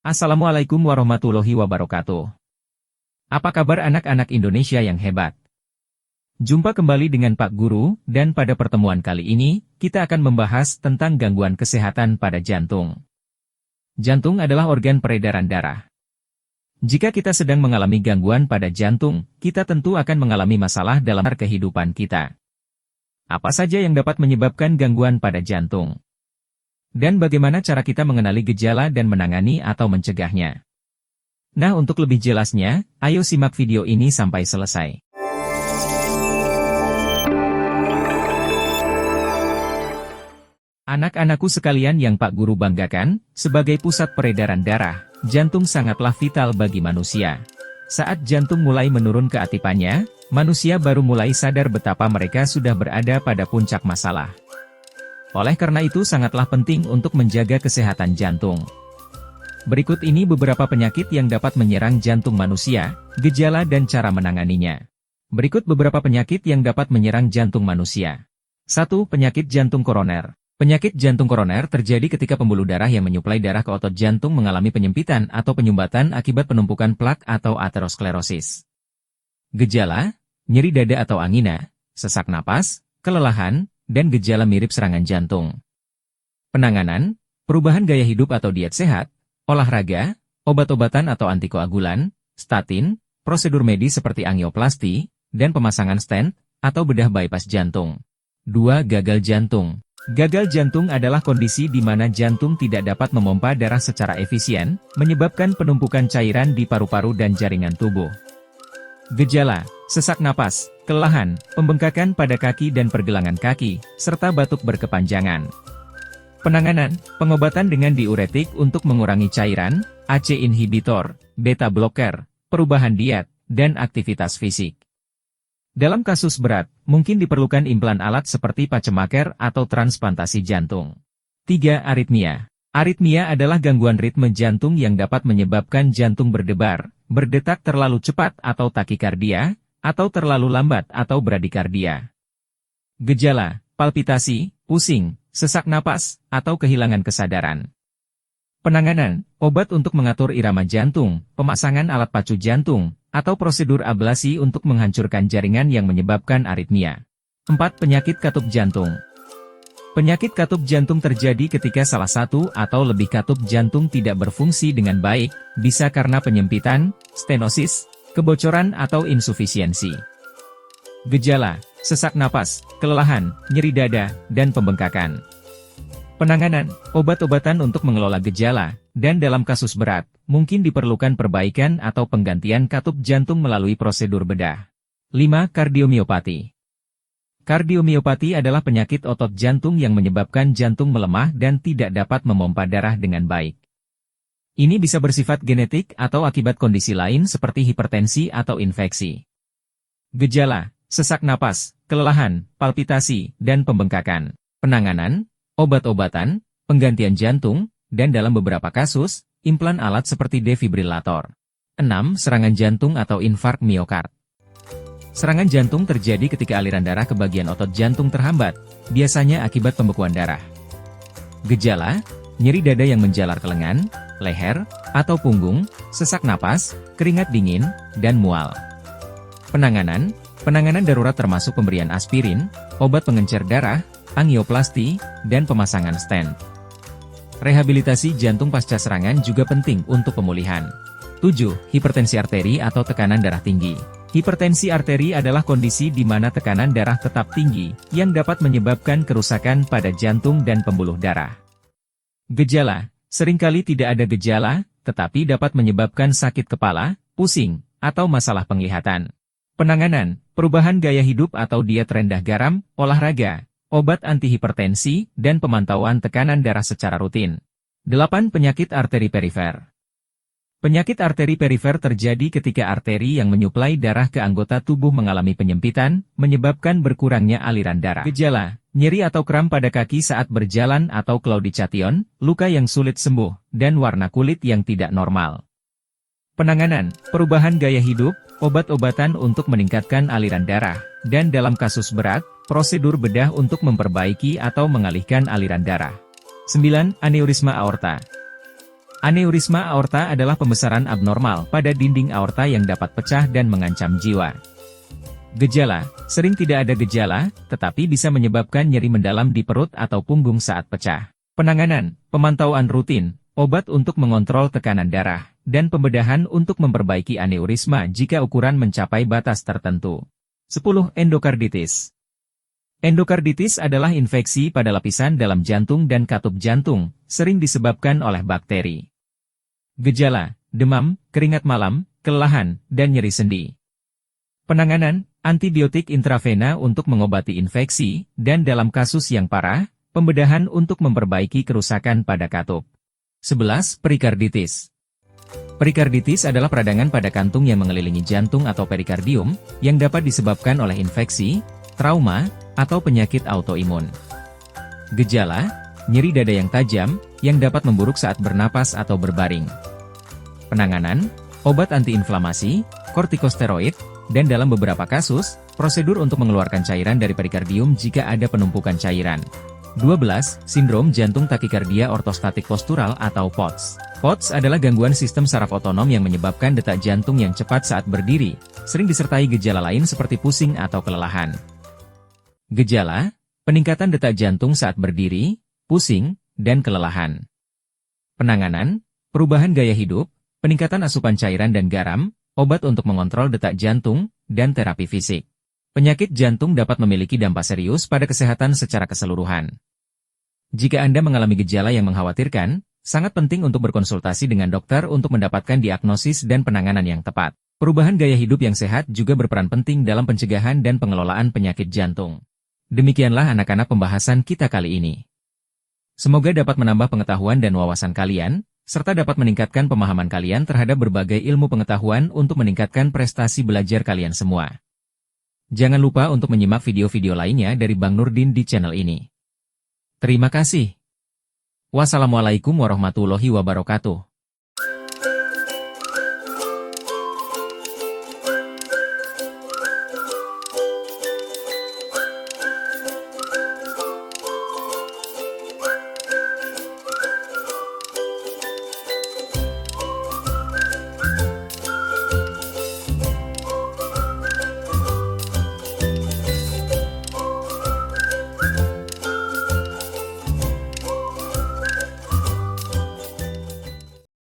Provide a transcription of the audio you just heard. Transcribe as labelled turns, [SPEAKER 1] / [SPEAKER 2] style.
[SPEAKER 1] Assalamualaikum warahmatullahi wabarakatuh. Apa kabar anak-anak Indonesia yang hebat? Jumpa kembali dengan Pak Guru, dan pada pertemuan kali ini, kita akan membahas tentang gangguan kesehatan pada jantung. Jantung adalah organ peredaran darah. Jika kita sedang mengalami gangguan pada jantung, kita tentu akan mengalami masalah dalam kehidupan kita. Apa saja yang dapat menyebabkan gangguan pada jantung? Dan bagaimana cara kita mengenali gejala dan menangani atau mencegahnya? Nah, untuk lebih jelasnya, ayo simak video ini sampai selesai. Anak-anakku sekalian yang Pak Guru banggakan, sebagai pusat peredaran darah, jantung sangatlah vital bagi manusia. Saat jantung mulai menurun keaktifannya, manusia baru mulai sadar betapa mereka sudah berada pada puncak masalah. Oleh karena itu sangatlah penting untuk menjaga kesehatan jantung. Berikut ini beberapa penyakit yang dapat menyerang jantung manusia, gejala dan cara menanganinya. Berikut beberapa penyakit yang dapat menyerang jantung manusia. 1. Penyakit jantung koroner. Penyakit jantung koroner terjadi ketika pembuluh darah yang menyuplai darah ke otot jantung mengalami penyempitan atau penyumbatan akibat penumpukan plak atau aterosklerosis. Gejala, nyeri dada atau angina, sesak napas, kelelahan, dan gejala mirip serangan jantung. Penanganan, perubahan gaya hidup atau diet sehat, olahraga, obat-obatan atau antikoagulan, statin, prosedur medis seperti angioplasti, dan pemasangan stent, atau bedah bypass jantung. 2. Gagal jantung. Gagal jantung adalah kondisi di mana jantung tidak dapat memompa darah secara efisien, menyebabkan penumpukan cairan di paru-paru dan jaringan tubuh. Gejala, sesak napas, kelelahan, pembengkakan pada kaki dan pergelangan kaki, serta batuk berkepanjangan. Penanganan, pengobatan dengan diuretik untuk mengurangi cairan, ACE inhibitor, beta blocker, perubahan diet, dan aktivitas fisik. Dalam kasus berat, mungkin diperlukan implan alat seperti pacemaker atau transplantasi jantung. 3. Aritmia. Aritmia adalah gangguan ritme jantung yang dapat menyebabkan jantung berdebar, berdetak terlalu cepat atau takikardia, atau terlalu lambat atau bradikardia. Gejala, palpitasi, pusing, sesak napas, atau kehilangan kesadaran. Penanganan, obat untuk mengatur irama jantung, pemasangan alat pacu jantung, atau prosedur ablasi untuk menghancurkan jaringan yang menyebabkan aritmia. 4. Penyakit katup jantung. Penyakit katup jantung terjadi ketika salah satu atau lebih katup jantung tidak berfungsi dengan baik, bisa karena penyempitan, stenosis, kebocoran atau insufisiensi. Gejala, sesak napas, kelelahan, nyeri dada, dan pembengkakan. Penanganan, obat-obatan untuk mengelola gejala, dan dalam kasus berat, mungkin diperlukan perbaikan atau penggantian katup jantung melalui prosedur bedah. 5. Kardiomiopati. Kardiomiopati adalah penyakit otot jantung yang menyebabkan jantung melemah dan tidak dapat memompa darah dengan baik. Ini bisa bersifat genetik atau akibat kondisi lain seperti hipertensi atau infeksi. Gejala, sesak napas, kelelahan, palpitasi, dan pembengkakan. Penanganan, obat-obatan, penggantian jantung, dan dalam beberapa kasus, implan alat seperti defibrilator. 6. Serangan jantung atau infark miokard. Serangan jantung terjadi ketika aliran darah ke bagian otot jantung terhambat, biasanya akibat pembekuan darah. Gejala, nyeri dada yang menjalar ke lengan, leher, atau punggung, sesak napas, keringat dingin, dan mual. Penanganan darurat termasuk pemberian aspirin, obat pengencer darah, angioplasti, dan pemasangan stent. Rehabilitasi jantung pasca serangan juga penting untuk pemulihan. 7. Hipertensi arteri atau tekanan darah tinggi. Hipertensi arteri adalah kondisi di mana tekanan darah tetap tinggi, yang dapat menyebabkan kerusakan pada jantung dan pembuluh darah. Gejala, seringkali tidak ada gejala, tetapi dapat menyebabkan sakit kepala, pusing, atau masalah penglihatan. Penanganan, perubahan gaya hidup atau diet rendah garam, olahraga, obat antihipertensi, dan pemantauan tekanan darah secara rutin. 8. Penyakit arteri perifer. Penyakit arteri perifer terjadi ketika arteri yang menyuplai darah ke anggota tubuh mengalami penyempitan, menyebabkan berkurangnya aliran darah. Gejala, nyeri atau kram pada kaki saat berjalan atau claudication, luka yang sulit sembuh, dan warna kulit yang tidak normal. Penanganan, perubahan gaya hidup, obat-obatan untuk meningkatkan aliran darah, dan dalam kasus berat, prosedur bedah untuk memperbaiki atau mengalihkan aliran darah. 9. Aneurisma aorta. Aneurisma aorta adalah pembesaran abnormal pada dinding aorta yang dapat pecah dan mengancam jiwa. Gejala, sering tidak ada gejala, tetapi bisa menyebabkan nyeri mendalam di perut atau punggung saat pecah. Penanganan, pemantauan rutin, obat untuk mengontrol tekanan darah, dan pembedahan untuk memperbaiki aneurisma jika ukuran mencapai batas tertentu. 10. Endokarditis. Endokarditis adalah infeksi pada lapisan dalam jantung dan katup jantung, sering disebabkan oleh bakteri. Gejala, demam, keringat malam, kelelahan, dan nyeri sendi. Penanganan, antibiotik intravena untuk mengobati infeksi, dan dalam kasus yang parah, pembedahan untuk memperbaiki kerusakan pada katup. 11. Perikarditis. Perikarditis adalah peradangan pada kantung yang mengelilingi jantung atau perikardium, yang dapat disebabkan oleh infeksi, trauma, atau penyakit autoimun. Gejala, nyeri dada yang tajam, yang dapat memburuk saat bernapas atau berbaring. Penanganan, obat antiinflamasi, kortikosteroid, dan dalam beberapa kasus, prosedur untuk mengeluarkan cairan dari perikardium jika ada penumpukan cairan. 12. Sindrom jantung takikardia ortostatik postural atau POTS. POTS adalah gangguan sistem saraf otonom yang menyebabkan detak jantung yang cepat saat berdiri, sering disertai gejala lain seperti pusing atau kelelahan. Gejala, peningkatan detak jantung saat berdiri, pusing, dan kelelahan. Penanganan, perubahan gaya hidup, peningkatan asupan cairan dan garam, obat untuk mengontrol detak jantung, dan terapi fisik. Penyakit jantung dapat memiliki dampak serius pada kesehatan secara keseluruhan. Jika Anda mengalami gejala yang mengkhawatirkan, sangat penting untuk berkonsultasi dengan dokter untuk mendapatkan diagnosis dan penanganan yang tepat. Perubahan gaya hidup yang sehat juga berperan penting dalam pencegahan dan pengelolaan penyakit jantung. Demikianlah anak-anak pembahasan kita kali ini. Semoga dapat menambah pengetahuan dan wawasan kalian, serta dapat meningkatkan pemahaman kalian terhadap berbagai ilmu pengetahuan untuk meningkatkan prestasi belajar kalian semua. Jangan lupa untuk menyimak video-video lainnya dari Bang Nurdin di channel ini. Terima kasih. Wassalamualaikum warahmatullahi wabarakatuh.